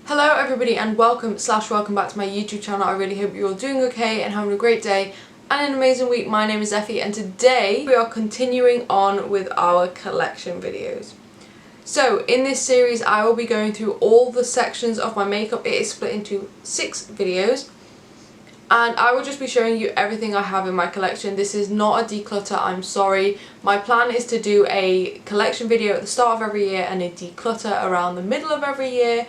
Hello everybody and welcome back to my YouTube channel. I really hope you're all doing okay and having a great day and an amazing week. My name is Effy and today we are continuing on with our collection videos. So in this series I will be going through all the sections of my makeup. It is split into 6 videos and I will just be showing you everything I have in my collection. This is not a declutter, I'm sorry. My plan is to do a collection video at the start of every year and a declutter around the middle of every year,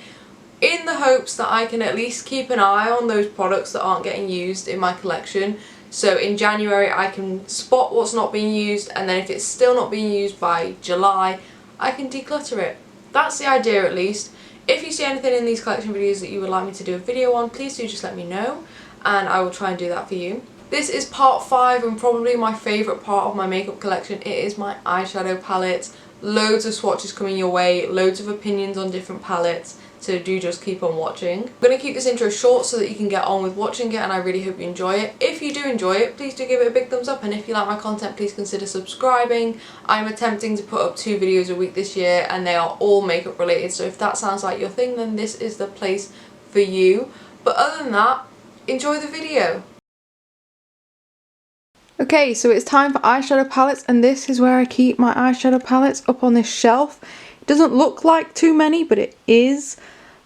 in the hopes that I can at least keep an eye on those products that aren't getting used in my collection. So in January I can spot what's not being used, and then if it's still not being used by July, I can declutter it. That's the idea at least. If you see anything in these collection videos that you would like me to do a video on, please do just let me know and I will try and do that for you. This is part 5 and probably my favourite part of my makeup collection. It is my eyeshadow palettes. Loads of swatches coming your way, loads of opinions on different palettes. So do just keep on watching. I'm going to keep this intro short so that you can get on with watching it, and I really hope you enjoy it. If you do enjoy it, please do give it a big thumbs up, and if you like my content, please consider subscribing. I'm attempting to put up 2 videos a week this year and they are all makeup related, so if that sounds like your thing then this is the place for you. But other than that, enjoy the video. Okay, so it's time for eyeshadow palettes, and this is where I keep my eyeshadow palettes up on this shelf. Doesn't look like too many, but it is.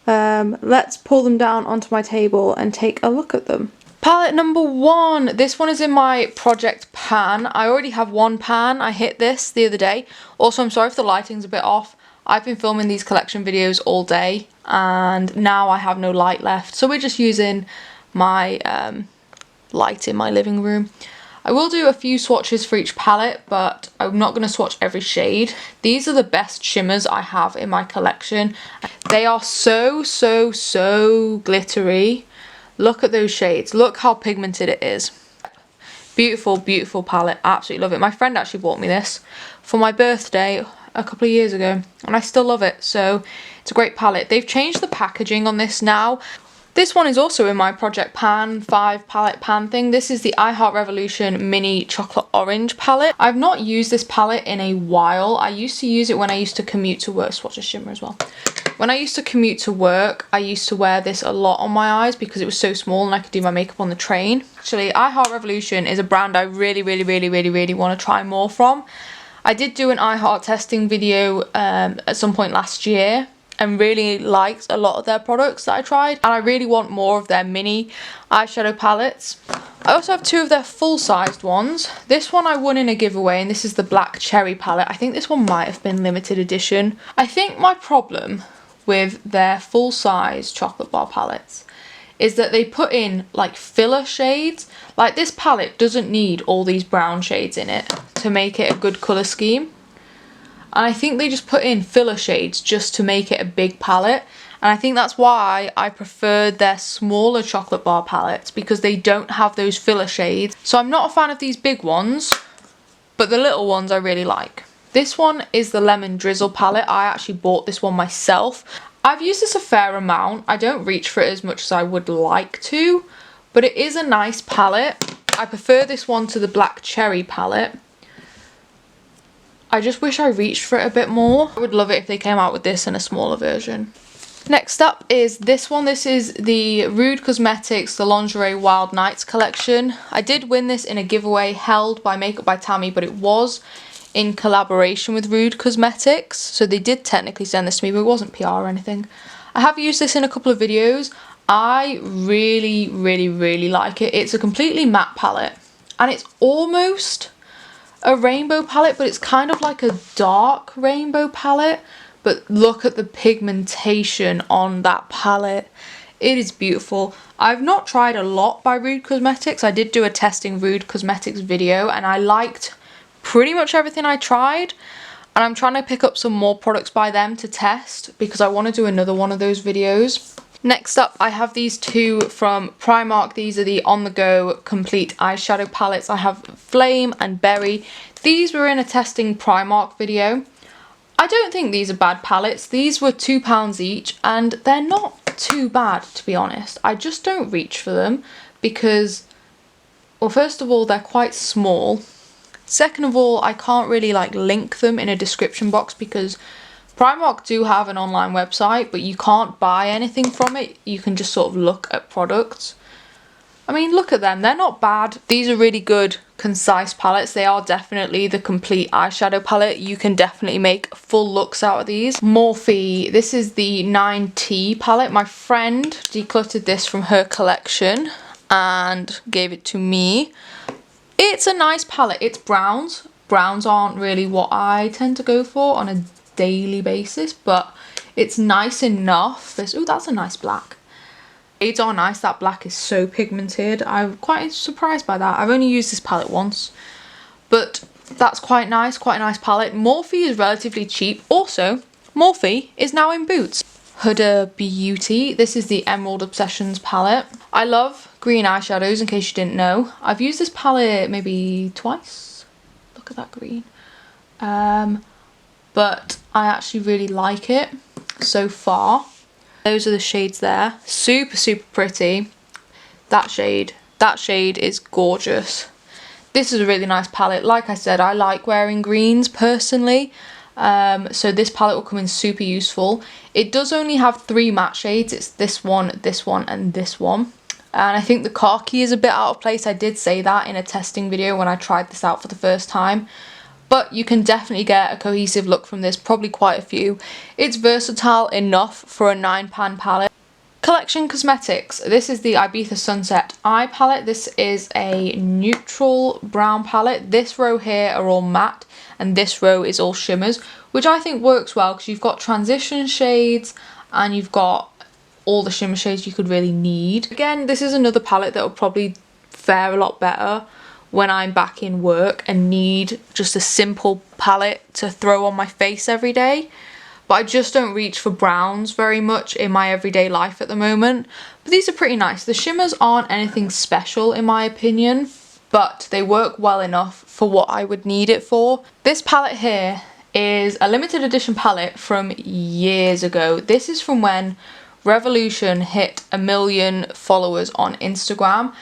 Let's pull them down onto my table and take a look at them. Palette number 1. This one is in my project pan. I already have one pan. I hit this the other day. Also, I'm sorry if the lighting's a bit off. I've been filming these collection videos all day and now I have no light left. So we're just using my light in my living room. I will do a few swatches for each palette, but I'm not going to swatch every shade. These are the best shimmers I have in my collection. They are so glittery. Look at those shades. Look how pigmented it is. Beautiful, beautiful palette. Absolutely love it. My friend actually bought me this for my birthday a couple of years ago, and I still love it. So it's a great palette. They've changed the packaging on this now. This one is also in my Project Pan 5 palette pan thing. This is the I Heart Revolution Mini Chocolate Orange palette. I've not used this palette in a while. I used to use it when I used to commute to work. Swatch a shimmer as well. When I used to commute to work, I used to wear this a lot on my eyes because it was so small and I could do my makeup on the train. Actually, I Heart Revolution is a brand I really want to try more from. I did do an I Heart testing video at some point last year and really liked a lot of their products that I tried, and I really want more of their mini eyeshadow palettes. I also have 2 of their full-sized ones. This one I won in a giveaway, and this is the Black Cherry palette. I think this one might have been limited edition. I think my problem with their full-size chocolate bar palettes is that they put in like filler shades. Like, this palette doesn't need all these brown shades in it to make it a good colour scheme. And I think they just put in filler shades just to make it a big palette. And I think that's why I preferred their smaller chocolate bar palettes, because they don't have those filler shades. So I'm not a fan of these big ones, but the little ones I really like. This one is the Lemon Drizzle palette. I actually bought this one myself. I've used this a fair amount. I don't reach for it as much as I would like to, but it is a nice palette. I prefer this one to the Black Cherry palette. I just wish I reached for it a bit more. I would love it if they came out with this in a smaller version. Next up is this one. This is the Rude Cosmetics, the Lingerie Wild Nights collection. I did win this in a giveaway held by Makeup by Tami, but it was in collaboration with Rude Cosmetics. So they did technically send this to me, but it wasn't PR or anything. I have used this in a couple of videos. I really like it. It's a completely matte palette and it's almost a rainbow palette, but it's kind of like a dark rainbow palette. But look at the pigmentation on that palette. It is beautiful. I've not tried a lot by Rude Cosmetics. I did do a testing Rude Cosmetics video and I liked pretty much everything I tried, and I'm trying to pick up some more products by them to test because I want to do another one of those videos. Next up, I have these 2 from Primark. These are the on-the-go complete eyeshadow palettes. I have Flame and Berry. These were in a testing Primark video. I don't think these are bad palettes. These were £2 each and they're not too bad, to be honest. I just don't reach for them because, well, first of all, they're quite small. Second of all, I can't really like link them in a description box because Primark do have an online website, but you can't buy anything from it. You can just sort of look at products. I mean, look at them. They're not bad. These are really good, concise palettes. They are definitely the complete eyeshadow palette. You can definitely make full looks out of these. Morphe. This is the 9T palette. My friend decluttered this from her collection and gave it to me. It's a nice palette. It's browns. Browns aren't really what I tend to go for on a daily basis, but it's nice enough. Oh, that's a nice black. Shades are nice. That black is so pigmented. I'm quite surprised by that. I've only used this palette once, but that's quite nice. Quite a nice palette. Morphe is relatively cheap. Also, Morphe is now in Boots. Huda Beauty. This is the Emerald Obsessions palette. I love green eyeshadows, in case you didn't know. I've used this palette maybe twice. Look at that green. But I actually really like it so far. Those are the shades there. Super, super pretty. That shade is gorgeous. This is a really nice palette. Like I said, I like wearing greens personally. So this palette will come in super useful. It does only have 3 matte shades. It's this one, and this one. And I think the khaki is a bit out of place. I did say that in a testing video when I tried this out for the first time. But you can definitely get a cohesive look from this, probably quite a few. It's versatile enough for a 9-pan palette. Collection Cosmetics. This is the Ibiza Sunset Eye palette. This is a neutral brown palette. This row here are all matte, and this row is all shimmers, which I think works well because you've got transition shades and you've got all the shimmer shades you could really need. Again, this is another palette that will probably fare a lot better when I'm back in work and need just a simple palette to throw on my face every day. But I just don't reach for browns very much in my everyday life at the moment. But these are pretty nice. The shimmers aren't anything special in my opinion, but they work well enough for what I would need it for. This palette here is a limited edition palette from years ago. This is from when Revolution hit 1 million followers on Instagram.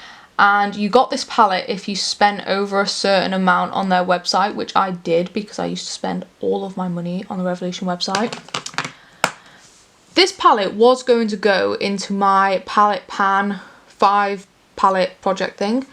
And you got this palette if you spent over a certain amount on their website, which I did because I used to spend all of my money on the Revolution website. This palette was going to go into my palette pan 5 palette project thing.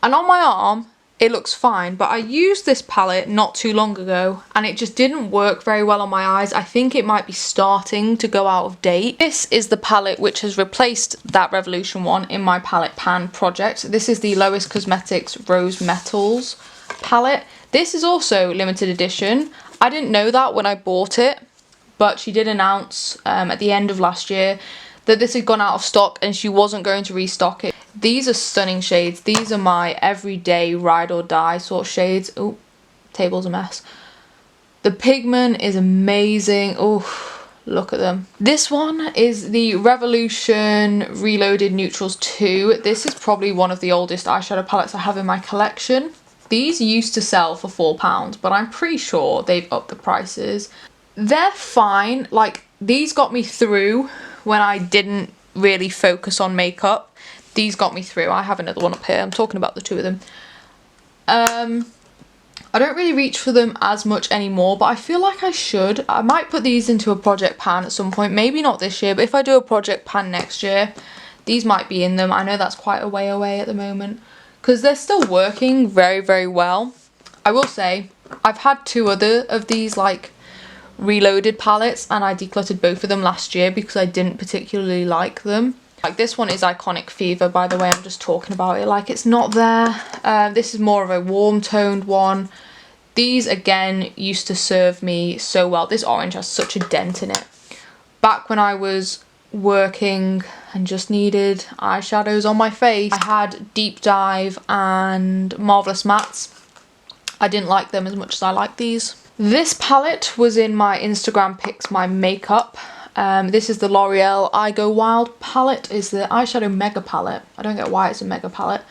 And on my arm, it looks fine, but I used this palette not too long ago and it just didn't work very well on my eyes. I think it might be starting to go out of date. This is the palette which has replaced that Revolution one in my palette pan project. This is the Lois Cosmetics Rose Metals palette. This is also limited edition. I didn't know that when I bought it, but she did announce at the end of last year that this had gone out of stock and she wasn't going to restock it. These are stunning shades. These are my everyday ride or die sort of shades. Oh, table's a mess. The pigment is amazing. Oh, look at them. This one is the Revolution Reloaded Neutrals 2. This is probably one of the oldest eyeshadow palettes I have in my collection. These used to sell for £4, but I'm pretty sure they've upped the prices. They're fine. Like, these got me through when I didn't really focus on makeup. These got me through. I have another one up here. I'm talking about the 2 of them. I don't really reach for them as much anymore, but I feel like I should. I might put these into a project pan at some point. Maybe not this year, but if I do a project pan next year, these might be in them. I know that's quite a way away at the moment because they're still working very, very well. I will say I've had 2 other of these like reloaded palettes and I decluttered both of them last year because I didn't particularly like them. Like this one is Iconic Fever, by the way. I'm just talking about it like it's not there. This is more of a warm toned one. These again used to serve me so well. This orange has such a dent in it. Back when I was working and just needed eyeshadows on my face, I had Deep Dive and Marvelous Mattes. I didn't like them as much as I like these. This palette was in my Instagram pics, my makeup. This is the L'Oreal I Go Wild palette. Is the eyeshadow mega palette. I don't get why it's a mega palette.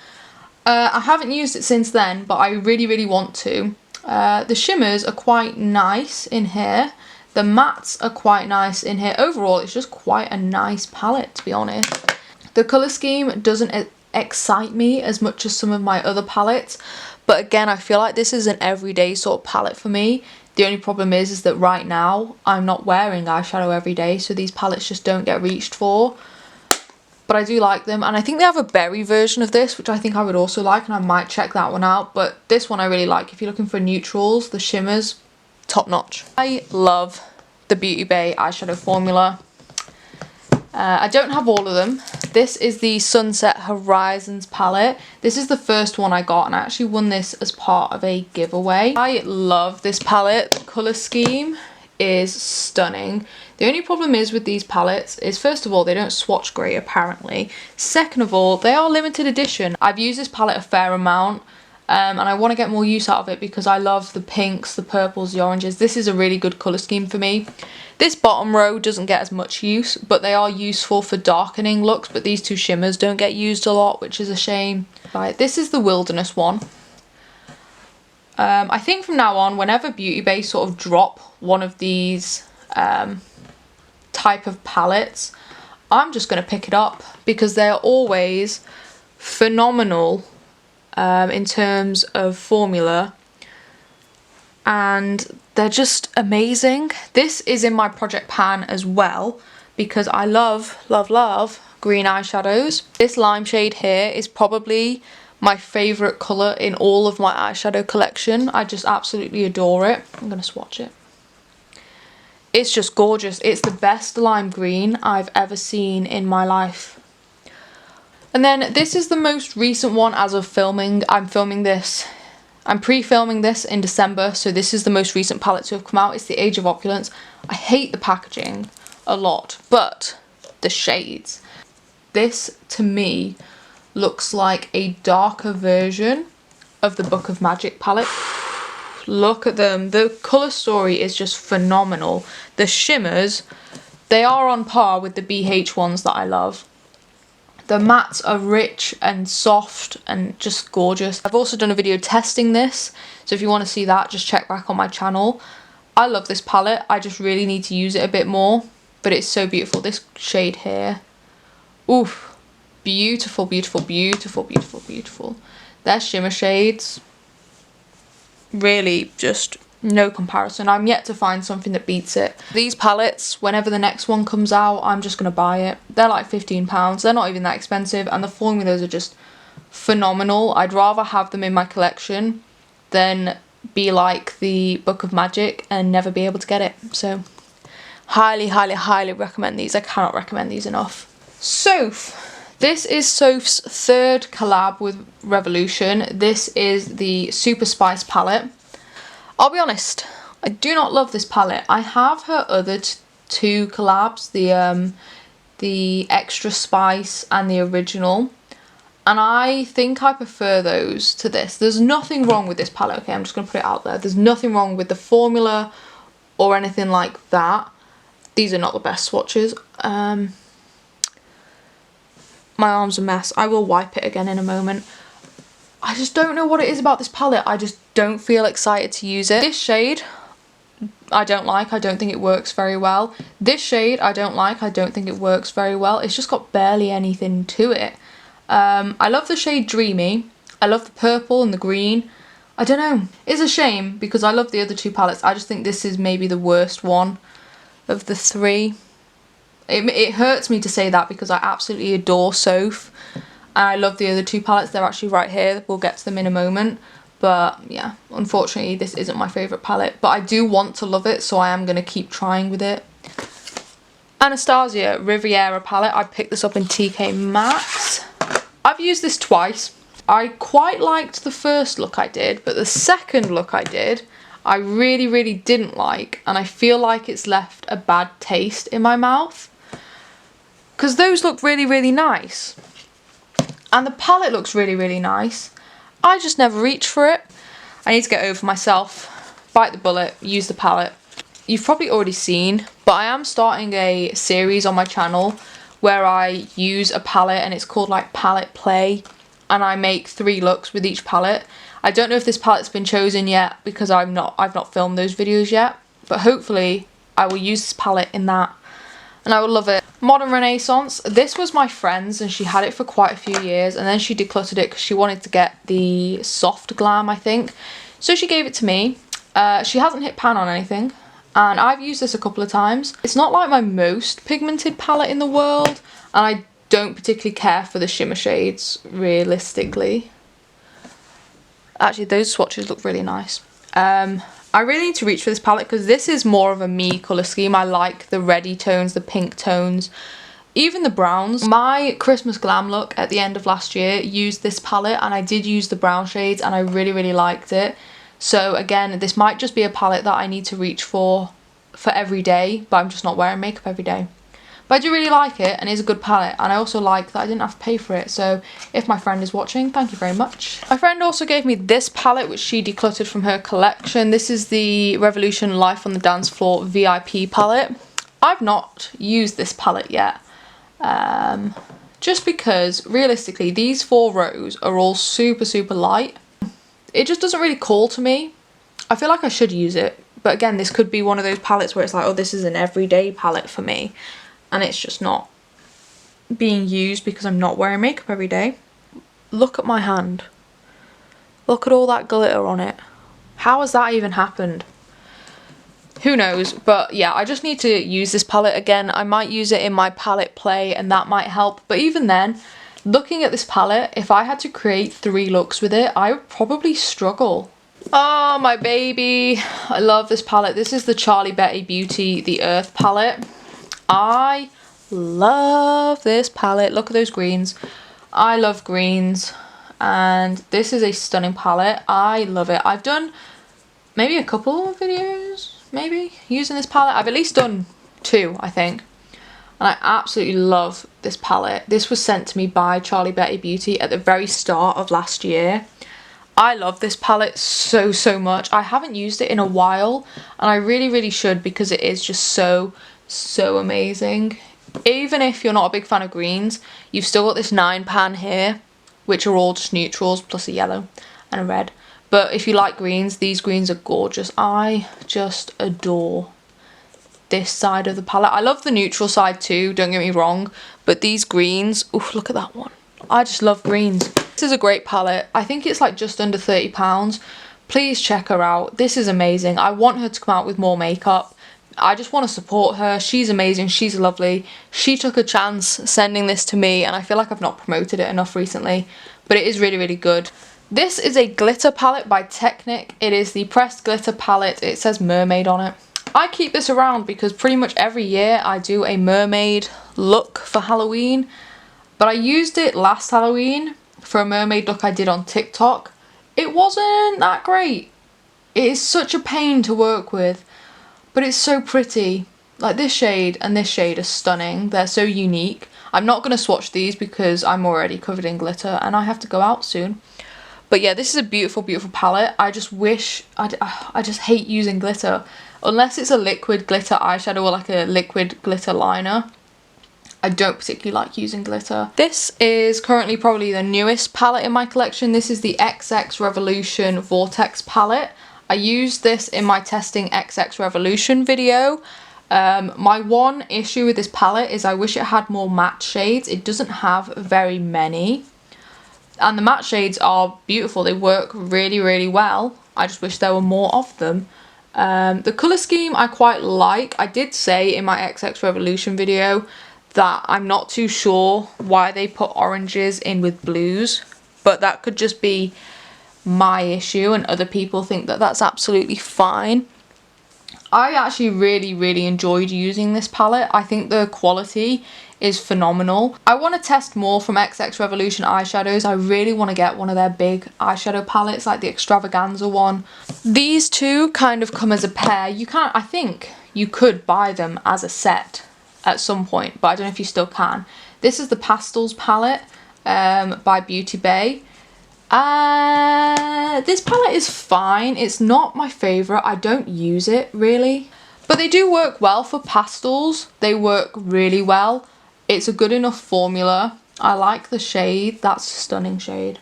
I haven't used it since then, but I really, really want to. The shimmers are quite nice in here. The mattes are quite nice in here. Overall, it's just quite a nice palette, to be honest. The colour scheme doesn't excite me as much as some of my other palettes. But again, I feel like this is an everyday sort of palette for me. The only problem is that right now I'm not wearing eyeshadow every day, so these palettes just don't get reached for. But I do like them, and I think they have a berry version of this, which I think I would also like, and I might check that one out. But this one I really like. If you're looking for neutrals, the shimmers, top notch. I love the Beautybay eyeshadow formula. I don't have all of them. This is the Sunset Horizons palette. This is the first one I got, and I actually won this as part of a giveaway. I love this palette. The colour scheme is stunning. The only problem is with these palettes is, first of all, they don't swatch great apparently. Second of all, they are limited edition. I've used this palette a fair amount, and I want to get more use out of it because I love the pinks, the purples, the oranges. This is a really good colour scheme for me. This bottom row doesn't get as much use, but they are useful for darkening looks, but these two shimmers don't get used a lot, which is a shame. Right, this is the Wilderness one. I think from now on, whenever Beautybay sort of drop one of these type of palettes, I'm just going to pick it up because they're always phenomenal in terms of formula, and they're just amazing. This is in my project pan as well because I love, love, love green eyeshadows. This lime shade here is probably my favourite colour in all of my eyeshadow collection. I just absolutely adore it. I'm going to swatch it. It's just gorgeous. It's the best lime green I've ever seen in my life. And then this is the most recent one as of filming. I'm pre-filming this in December, so this is the most recent palette to have come out. It's the Age of Opulence. I hate the packaging a lot, but the shades. This, to me, looks like a darker version of the Book of Magic palette. Look at them. The colour story is just phenomenal. The shimmers, they are on par with the BH ones that I love. The mattes are rich and soft and just gorgeous. I've also done a video testing this, so if you want to see that, just check back on my channel. I love this palette. I just really need to use it a bit more, but it's so beautiful. This shade here, oof, beautiful, beautiful, beautiful, beautiful, beautiful. Their shimmer shades, really just no comparison. I'm yet to find something that beats it. These palettes, whenever the next one comes out, I'm just going to buy it. They're like £15. They're not even that expensive, and the formulas are just phenomenal. I'd rather have them in my collection than be like the Book of Magic and never be able to get it. So highly, highly, highly recommend these. I cannot recommend these enough. Soph. This is Soph's third collab with Revolution. This is the Super Spice palette. I'll be honest, I do not love this palette. I have her other two collabs, the Extra Spice and the original, and I think I prefer those to this. There's nothing wrong with this palette, okay, I'm just going to put it out there. There's nothing wrong with the formula or anything like that. These are not the best swatches. My arm's a mess. I will wipe it again in a moment. I just don't know what it is about this palette. I just don't feel excited to use it. This shade, I don't like. I don't think it works very well. This shade, I don't like. I don't think it works very well. It's just got barely anything to it. I love the shade Dreamy. I love the purple and the green. I don't know. It's a shame because I love the other two palettes. I just think this is maybe the worst one of the three. It hurts me to say that because I absolutely adore Soph. And I love the other two palettes. They're actually right here. We'll get to them in a moment. But yeah, unfortunately this isn't my favourite palette. But I do want to love it, so I am going to keep trying with it. Anastasia Riviera palette. I picked this up in TK Maxx. I've used this twice. I quite liked the first look I did, but the second look I did, I really, really didn't like. And I feel like it's left a bad taste in my mouth. Because those look really, really nice. And the palette looks really, really nice. I just never reach for it. I need to get over myself, bite the bullet, use the palette. You've probably already seen, but I am starting a series on my channel where I use a palette, and it's called like Palette Play, and I make 3 looks with each palette. I don't know if this palette's been chosen yet because I've not filmed those videos yet, but hopefully I will use this palette in that and I will love it. Modern Renaissance. This was my friend's and she had it for quite a few years, and then she decluttered it because she wanted to get the soft glam, I think. So she gave it to me. She hasn't hit pan on anything, and I've used this a couple of times. It's not like my most pigmented palette in the world, and I don't particularly care for the shimmer shades, realistically. Actually, those swatches look really nice. I really need to reach for this palette because this is more of a me colour scheme. I like the reddy tones, the pink tones, even the browns. My Christmas glam look at the end of last year used this palette, and I did use the brown shades, and I really, really liked it. So again, this might just be a palette that I need to reach for every day, but I'm just not wearing makeup every day. But I do really like it, and it's a good palette, and I also like that I didn't have to pay for it. So if my friend is watching, thank you very much. My friend also gave me this palette, which she decluttered from her collection. This is the Revolution Life on the Dance Floor VIP palette. I've not used this palette yet, just because realistically these 4 rows are all super, super light. It just doesn't really call to me. I feel like I should use it, but again, this could be one of those palettes where it's like, oh, this is an everyday palette for me, and it's just not being used because I'm not wearing makeup every day. Look at my hand. Look at all that glitter on it. How has that even happened? Who knows? But yeah, I just need to use this palette again. I might use it in my palette play, and that might help. But even then, looking at this palette, if I had to create 3 looks with it, I would probably struggle. Oh, my baby. I love this palette. This is the Charlie Betty Beauty The Earth palette. I love this palette. Look at those greens. I love greens, and this is a stunning palette. I love it. I've done maybe a couple of videos, maybe, using this palette. I've at least done 2, I think. And I absolutely love this palette. This was sent to me by Charlie Betty Beauty at the very start of last year. I love this palette so, so much. I haven't used it in a while, and I really, really should, because it is just so, so amazing. Even if you're not a big fan of greens, you've still got this 9 pan here, which are all just neutrals plus a yellow and a red. But if you like greens, these greens are gorgeous. I just adore this side of the palette. I love the neutral side too, don't get me wrong, but these greens, oof, look at that one. I just love greens. This is a great palette. I think it's like just under £30. Please check her out. This is amazing. I want her to come out with more makeup. I just want to support her. She's amazing. She's lovely. She took a chance sending this to me, and I feel like I've not promoted it enough recently, but it is really, really good. This is a glitter palette by Technic. It is the pressed glitter palette. It says mermaid on it. I keep this around because pretty much every year I do a mermaid look for Halloween, but I used it last Halloween for a mermaid look I did on TikTok. It wasn't that great. It is such a pain to work with, but it's so pretty. Like this shade and this shade are stunning. They're so unique. I'm not going to swatch these because I'm already covered in glitter and I have to go out soon. But yeah, this is a beautiful, beautiful palette. I just wish, I just hate using glitter. Unless it's a liquid glitter eyeshadow or like a liquid glitter liner, I don't particularly like using glitter. This is currently probably the newest palette in my collection. This is the XX Revolution Vortex palette. I used this in my testing XX Revolution video. My one issue with this palette is I wish it had more matte shades. It doesn't have very many. And the matte shades are beautiful. They work really, really well. I just wish there were more of them. The colour scheme I quite like. I did say in my XX Revolution video that I'm not too sure why they put oranges in with blues, but that could just be my issue and other people think that that's absolutely fine. I actually really, really enjoyed using this palette. I think the quality is phenomenal. I want to test more from XX Revolution eyeshadows. I really want to get one of their big eyeshadow palettes, like the extravaganza one. These two kind of come as a pair. You can't, I think you could buy them as a set at some point, but I don't know if you still can. This is the Pastels palette by Beautybay. This palette is fine. It's not my favourite. I don't use it really, but they do work well for pastels. They work really well. It's a good enough formula. I like the shade. That's a stunning shade.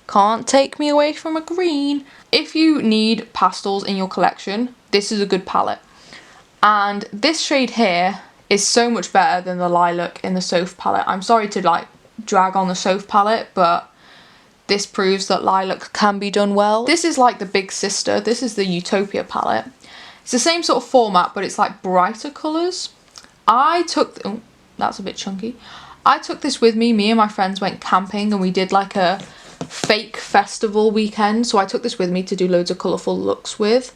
Can't take me away from a green. If you need pastels in your collection, this is a good palette. And this shade here is so much better than the lilac in the Soph palette. I'm sorry to like drag on the Soph palette, but this proves that lilac can be done well. This is like the big sister. This is the Utopia palette. It's the same sort of format, but it's like brighter colours. I took, oh, that's a bit chunky. I took this with me. Me and my friends went camping and we did like a fake festival weekend. So I took this with me to do loads of colourful looks with.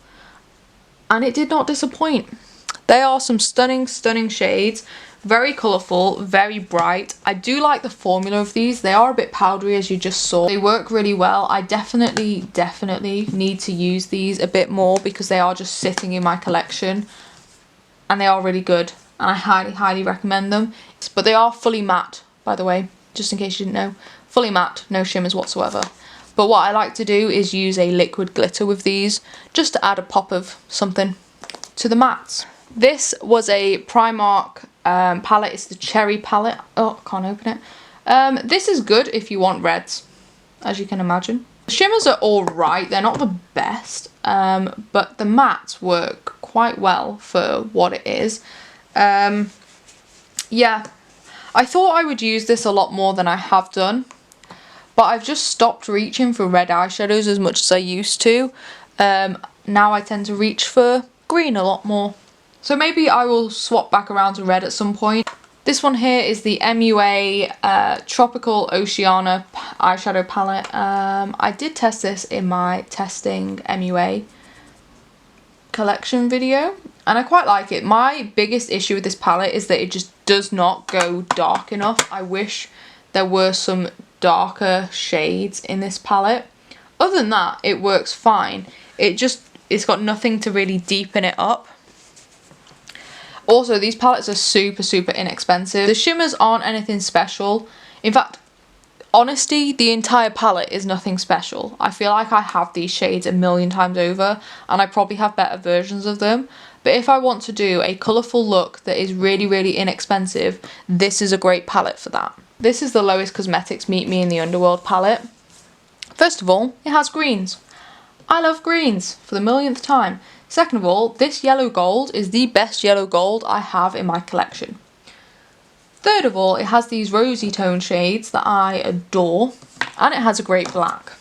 And it did not disappoint. They are some stunning, stunning shades. Very colourful, very bright. I do like the formula of these. They are a bit powdery, as you just saw. They work really well. I definitely need to use these a bit more because they are just sitting in my collection. And they are really good. And I highly recommend them. But they are fully matte, by the way, just in case you didn't know. Fully matte, no shimmers whatsoever. But what I like to do is use a liquid glitter with these, just to add a pop of something to the mattes. This was a Primark palette. It's the Cherry palette. Oh, can't open it. This is good if you want reds, as you can imagine. The shimmers are alright. They're not the best, but the mattes work quite well for what it is. Yeah, I thought I would use this a lot more than I have done, but I've just stopped reaching for red eyeshadows as much as I used to. Now I tend to reach for green a lot more. So maybe I will swap back around to red at some point. This one here is the MUA Tropical Oceana eyeshadow palette. I did test this in my testing MUA collection video and I quite like it. My biggest issue with this palette is that it just does not go dark enough. I wish there were some darker shades in this palette. Other than that, it works fine. It's got nothing to really deepen it up. Also, these palettes are super inexpensive. The shimmers aren't anything special. In fact, honesty, the entire palette is nothing special. I feel like I have these shades a million times over and I probably have better versions of them. But if I want to do a colourful look that is really inexpensive, this is a great palette for that. This is the Lois Cosmetics Meet Me in the Underworld palette. First of all, it has greens. I love greens for the millionth time. Second of all, this yellow gold is the best yellow gold I have in my collection. Third of all, it has these rosy tone shades that I adore, and it has a great black.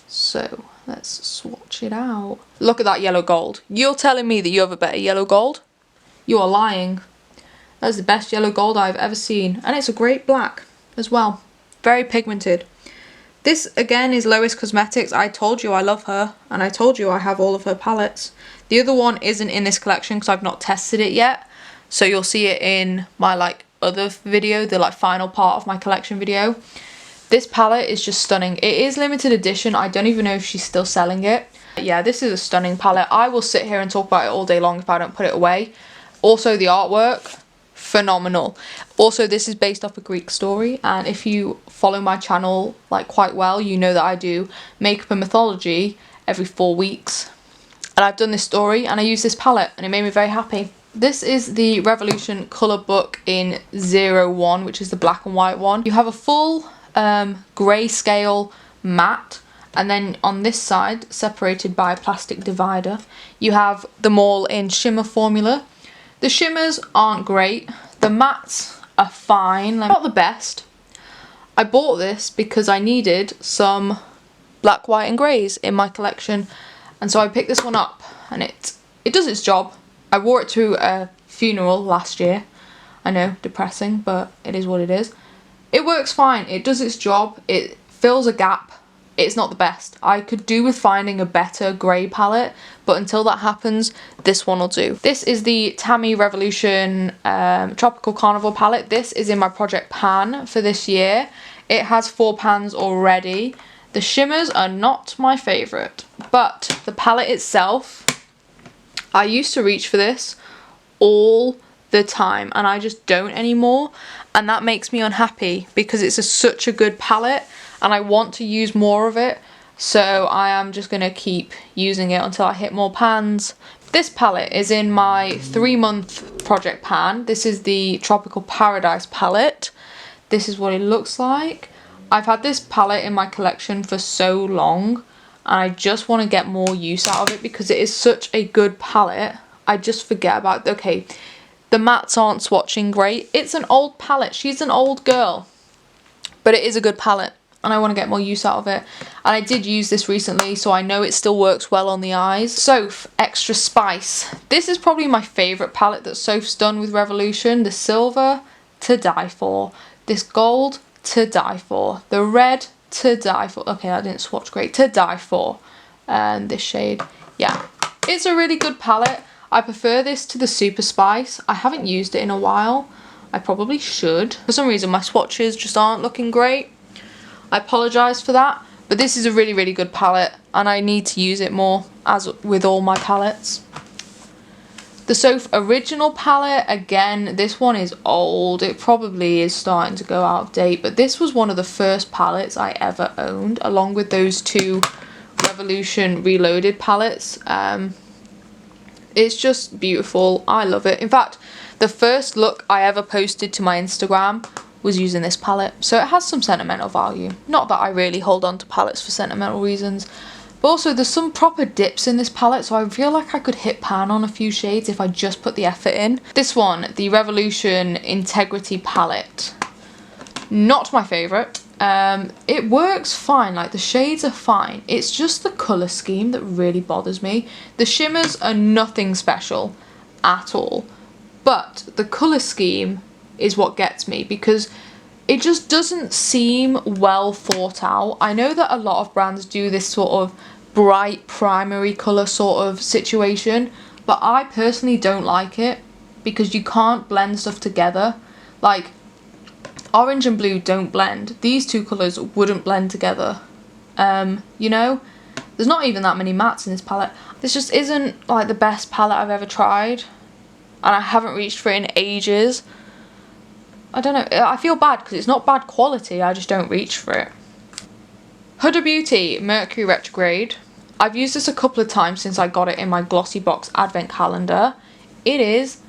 So let's swatch it out. Look at that yellow gold. You're telling me that you have a better yellow gold? You are lying. That's the best yellow gold I've ever seen, and it's a great black as well. Very pigmented. This again is Lois Cosmetics. I told you I love her and I told you I have all of her palettes. The other one isn't in this collection because I've not tested it yet. So you'll see it in my other video, the final part of my collection video. This palette is just stunning. It is limited edition. I don't even know if she's still selling it. Yeah, this is a stunning palette. I will sit here and talk about it all day long if I don't put it away. Also the artwork, phenomenal. Also, this is based off a Greek story, and if you follow my channel quite well, you know that I do makeup and mythology every 4 weeks, and I've done this story and I use this palette and it made me very happy. This is the Revolution colour book in 01, which is the black and white one. You have a full grayscale matte, and then on this side, separated by a plastic divider, you have them all in shimmer formula. The shimmers aren't great. The mattes are fine, not the best. I bought this because I needed some black, white and greys in my collection, and so I picked this one up and it does its job. I wore it to a funeral last year. I know, depressing, but it is what it is. It works fine. It does its job. It fills a gap. It's not the best. I could do with finding a better grey palette, but until that happens, this one will do. This is the Tami Revolution Tropical Carnival palette. This is in my project pan for this year. It has 4 pans already. The shimmers are not my favourite, but the palette itself, I used to reach for this all the time and I just don't anymore, and that makes me unhappy because it's such a good palette and I want to use more of it, so I am just going to keep using it until I hit more pans. This palette is in my 3-month project pan. This is the Tropical Paradise palette. This is what it looks like. I've had this palette in my collection for so long and I just want to get more use out of it because it is such a good palette. I just forget about, okay, the mattes aren't swatching great. It's an old palette. She's an old girl, but it is a good palette. and I want to get more use out of it. And I did use this recently, so I know it still works well on the eyes. Soph Extra Spice. This is probably my favourite palette that Soph's done with Revolution. The silver, to die for. This gold, to die for. The red, to die for. Okay, that didn't swatch great. To die for. And this shade, yeah. It's a really good palette. I prefer this to the Super Spice. I haven't used it in a while. I probably should. For some reason my swatches just aren't looking great. I apologise for that. But this is a really, really good palette, and I need to use it more, as with all my palettes. The Soph Original palette, again, this one is old. It probably is starting to go out of date, but this was one of the first palettes I ever owned, along with those two Revolution Reloaded palettes. It's just beautiful. I love it. In fact, the first look I ever posted to my Instagram was using this palette, so it has some sentimental value. Not that I really hold on to palettes for sentimental reasons, but also there's some proper dips in this palette, so I feel like I could hit pan on a few shades if I just put the effort in. This one, the Revolution Integrity palette, not my favourite. It works fine, like the shades are fine. It's just the colour scheme that really bothers me. The shimmers are nothing special at all, but the colour scheme is what gets me, because it just doesn't seem well thought out. I know that a lot of brands do this sort of bright primary colour sort of situation, but I personally don't like it, because you can't blend stuff together. Like, orange and blue don't blend. These two colours wouldn't blend together. You know? There's not even that many mattes in this palette. This just isn't like the best palette I've ever tried, and I haven't reached for it in ages. I don't know, I feel bad because it's not bad quality, I just don't reach for it. Huda Beauty Mercury Retrograde. I've used this a couple of times since I got it in my Glossy Box advent calendar. It is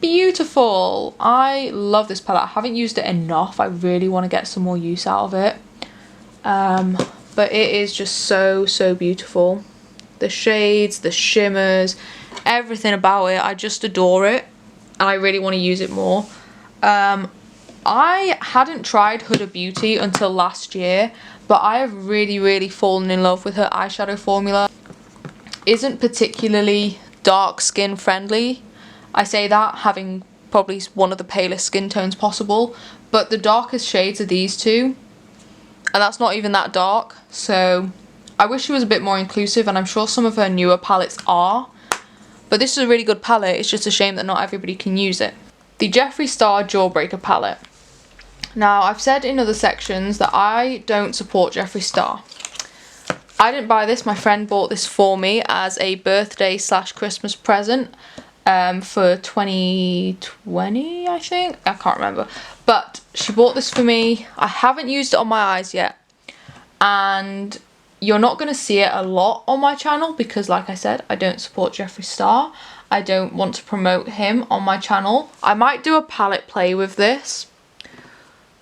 beautiful. I love this palette. I haven't used it enough. I really want to get some more use out of it. But it is just so, so beautiful. The shades, the shimmers, everything about it, I just adore it. And I really want to use it more. I hadn't tried Huda Beauty until last year, but I have really, really fallen in love with her eyeshadow formula. Isn't particularly dark skin friendly. I say that having probably one of the palest skin tones possible, but the darkest shades are these two, and that's not even that dark, so I wish she was a bit more inclusive, and I'm sure some of her newer palettes are, but this is a really good palette. It's just a shame that not everybody can use it. The Jeffree Star Jawbreaker palette. Now, I've said in other sections that I don't support Jeffree Star. I didn't buy this. My friend bought this for me as a birthday / Christmas present for 2020, I think. I can't remember. But she bought this for me. I haven't used it on my eyes yet. And you're not going to see it a lot on my channel because, like I said, I don't support Jeffree Star. I don't want to promote him on my channel. I might do a palette play with this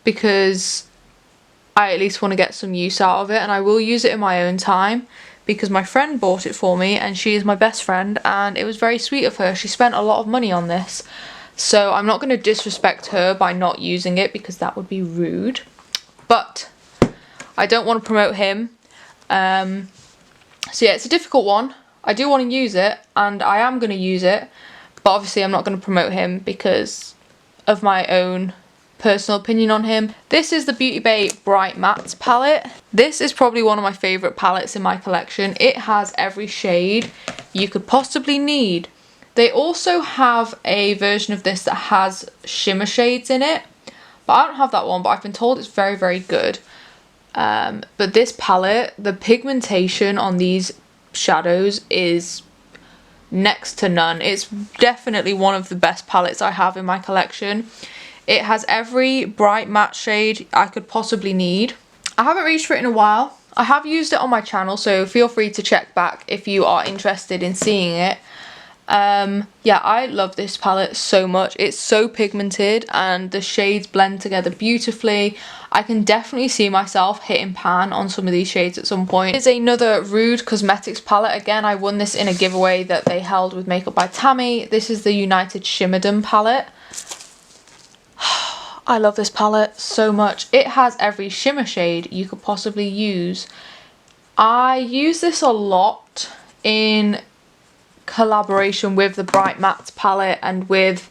because I at least want to get some use out of it, and I will use it in my own time because my friend bought it for me and she is my best friend, and it was very sweet of her. She spent a lot of money on this, so I'm not going to disrespect her by not using it because that would be rude, but I don't want to promote him. So yeah, it's a difficult one. I do want to use it, and I am going to use it, but obviously I'm not going to promote him because of my own personal opinion on him. This is the Beautybay Bright Mattes palette. This is probably one of my favourite palettes in my collection. It has every shade you could possibly need. They also have a version of this that has shimmer shades in it, but I don't have that one, but I've been told it's very, very good. But this palette, the pigmentation on these shadows is next to none. It's definitely one of the best palettes I have in my collection. It has every bright matte shade I could possibly need. I haven't reached for it in a while. I have used it on my channel, so feel free to check back if you are interested in seeing it. Yeah, I love this palette so much. It's so pigmented and the shades blend together beautifully. I can definitely see myself hitting pan on some of these shades at some point. It's another MUA Cosmetics palette. Again, I won this in a giveaway that they held with Makeup by Tami. This is the United Shimadan palette. I love this palette so much. It has every shimmer shade you could possibly use. I use this a lot in collaboration with the Bright Matte palette and with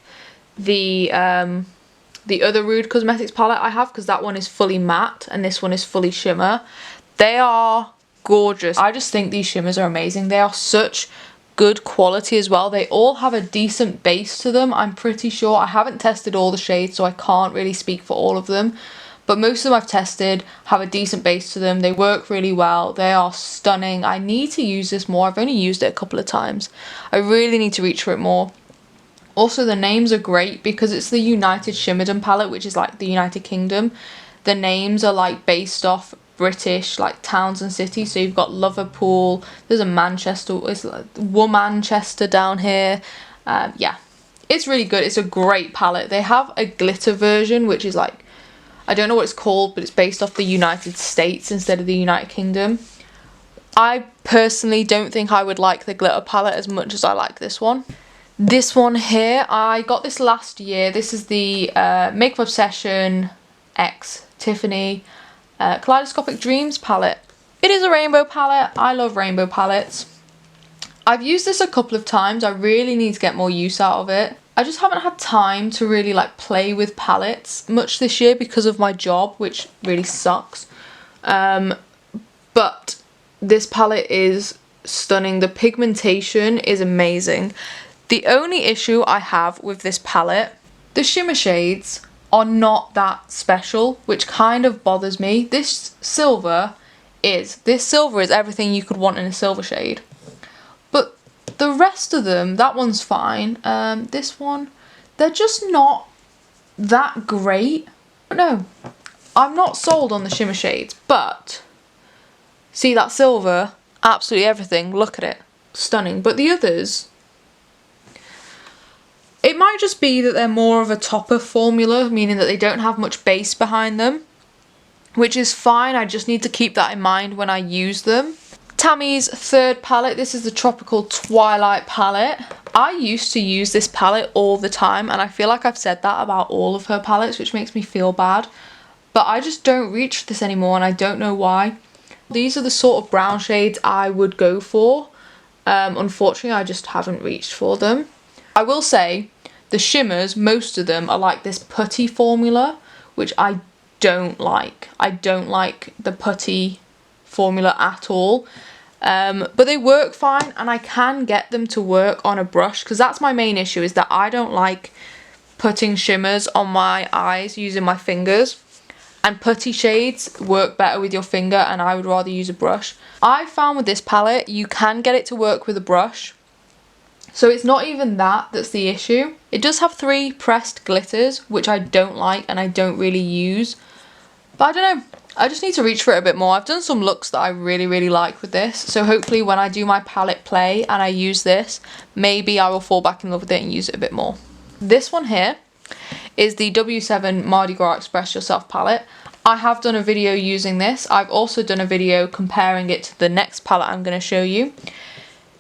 the other Rude Cosmetics palette I have, because that one is fully matte and this one is fully shimmer. They are gorgeous. I just think these shimmers are amazing. They are such good quality as well. They all have a decent base to them, I'm pretty sure. I haven't tested all the shades, so I can't really speak for all of them, but most of them I've tested have a decent base to them. They work really well. They are stunning. I need to use this more. I've only used it a couple of times. I really need to reach for it more. Also, the names are great because it's the United Shimadan palette, which is like the United Kingdom. The names are like based off British like towns and cities. So you've got Liverpool, there's a Manchester, it's like Womanchester down here. Yeah, it's really good. It's a great palette. They have a glitter version, which is like, I don't know what it's called, but it's based off the United States instead of the United Kingdom. I personally don't think I would like the glitter palette as much as I like this one. This one here, I got this last year. This is the Makeup Obsession X Tiffany Kaleidoscopic Dreams palette. It is a rainbow palette. I love rainbow palettes. I've used this a couple of times. I really need to get more use out of it. I just haven't had time to really like play with palettes much this year because of my job, which really sucks. But this palette is stunning. The pigmentation is amazing. The only issue I have with this palette, the shimmer shades are not that special, which kind of bothers me. This silver is everything you could want in a silver shade. But the rest of them, that one's fine. This one, they're just not that great. No, I'm not sold on the shimmer shades, but see that silver, absolutely everything, look at it, stunning. But the others, it might just be that they're more of a topper formula, meaning that they don't have much base behind them, which is fine. I just need to keep that in mind when I use them. Tami's third palette, this is the Tropical Twilight palette. I used to use this palette all the time, and I feel like I've said that about all of her palettes, which makes me feel bad. But I just don't reach for this anymore, and I don't know why. These are the sort of brown shades I would go for. Unfortunately, I just haven't reached for them. I will say, the shimmers, most of them are like this putty formula, which I don't like. I don't like the putty formula at all. But they work fine, and I can get them to work on a brush, because that's my main issue, is that I don't like putting shimmers on my eyes using my fingers. And putty shades work better with your finger, and I would rather use a brush. I found with this palette, you can get it to work with a brush. So it's not even that's the issue. It does have 3 pressed glitters, which I don't like and I don't really use. But I don't know, I just need to reach for it a bit more. I've done some looks that I really, really like with this. So hopefully when I do my palette play and I use this, maybe I will fall back in love with it and use it a bit more. This one here is the W7 Mardi Gras Express Yourself palette. I have done a video using this. I've also done a video comparing it to the next palette I'm going to show you.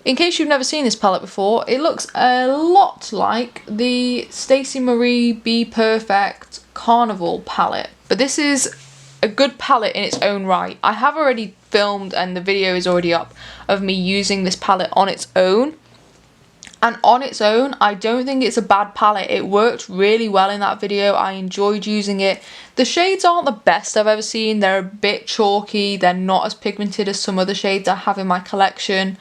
In case you've never seen this palette before, it looks a lot like the Stacey Marie Be Perfect Carnival palette. But this is a good palette in its own right. I have already filmed, and the video is already up, of me using this palette on its own. And on its own, I don't think it's a bad palette. It worked really well in that video. I enjoyed using it. The shades aren't the best I've ever seen. They're a bit chalky. They're not as pigmented as some other shades I have in my collection.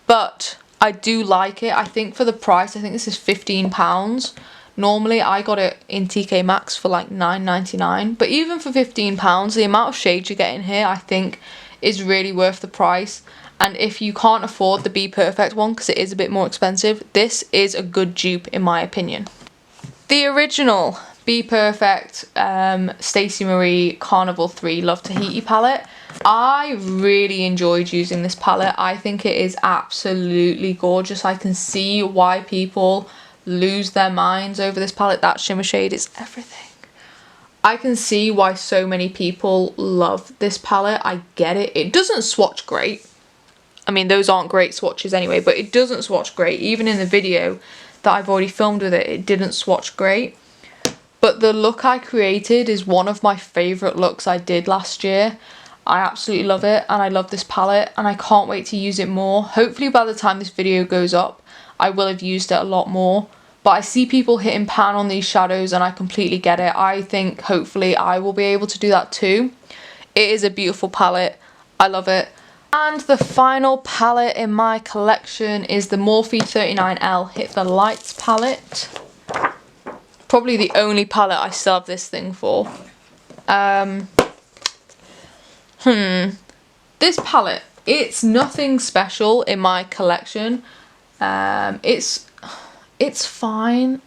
But I do like it. I think for the price, I think this is £15. Normally, I got it in TK Maxx for like £9.99. But even for £15, the amount of shades you get in here, I think, is really worth the price. And if you can't afford the Be Perfect one, because it is a bit more expensive, this is a good dupe in my opinion. The original Be Perfect Stacey Marie Carnival 3 Love Tahiti palette. I really enjoyed using this palette. I think it is absolutely gorgeous. I can see why people lose their minds over this palette. That shimmer shade is everything. I can see why so many people love this palette. I get it. It doesn't swatch great. I mean, those aren't great swatches anyway, but it doesn't swatch great. Even in the video that I've already filmed with it, it didn't swatch great. But the look I created is one of my favourite looks I did last year. I absolutely love it, and I love this palette, and I can't wait to use it more. Hopefully by the time this video goes up, I will have used it a lot more. But I see people hitting pan on these shadows, and I completely get it. I think hopefully I will be able to do that too. It is a beautiful palette. I love it. And the final palette in my collection is the Morphe 39L Hit the Lights palette. Probably the only palette I still have this thing for. This palette, it's nothing special in my collection. It's fine.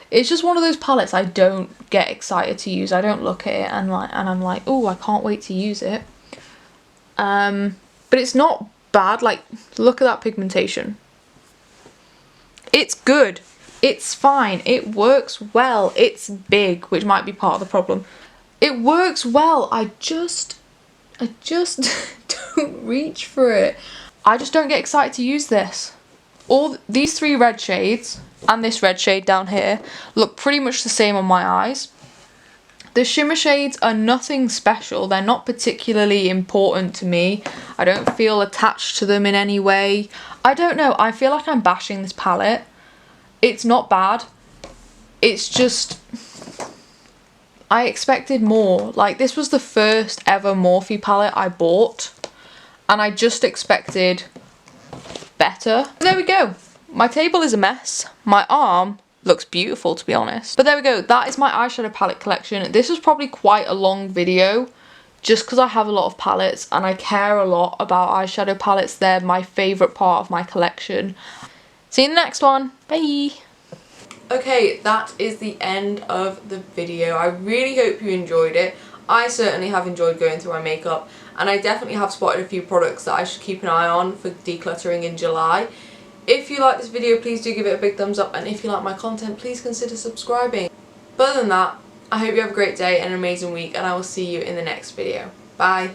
It's just one of those palettes I don't get excited to use. I don't look at it and I'm like, oh, I can't wait to use it. But it's not bad. Like, look at that pigmentation. It's good. It's fine. It works well. It's big, which might be part of the problem. It works well. I just don't reach for it. I just don't get excited to use this. All these three red shades and this red shade down here look pretty much the same on my eyes. The shimmer shades are nothing special. They're not particularly important to me. I don't feel attached to them in any way. I don't know. I feel like I'm bashing this palette. It's not bad. It's just, I expected more. Like, this was the first ever Morphe palette I bought, and I just expected better. There we go. My table is a mess. My arm looks beautiful, to be honest. But there we go. That is my eyeshadow palette collection. This was probably quite a long video, just because I have a lot of palettes and I care a lot about eyeshadow palettes. They're my favourite part of my collection. See you in the next one. Bye. Okay, that is the end of the video. I really hope you enjoyed it. I certainly have enjoyed going through my makeup, and I definitely have spotted a few products that I should keep an eye on for decluttering in July. If you like this video, please do give it a big thumbs up, and if you like my content, please consider subscribing. But other than that, I hope you have a great day and an amazing week, and I will see you in the next video. Bye.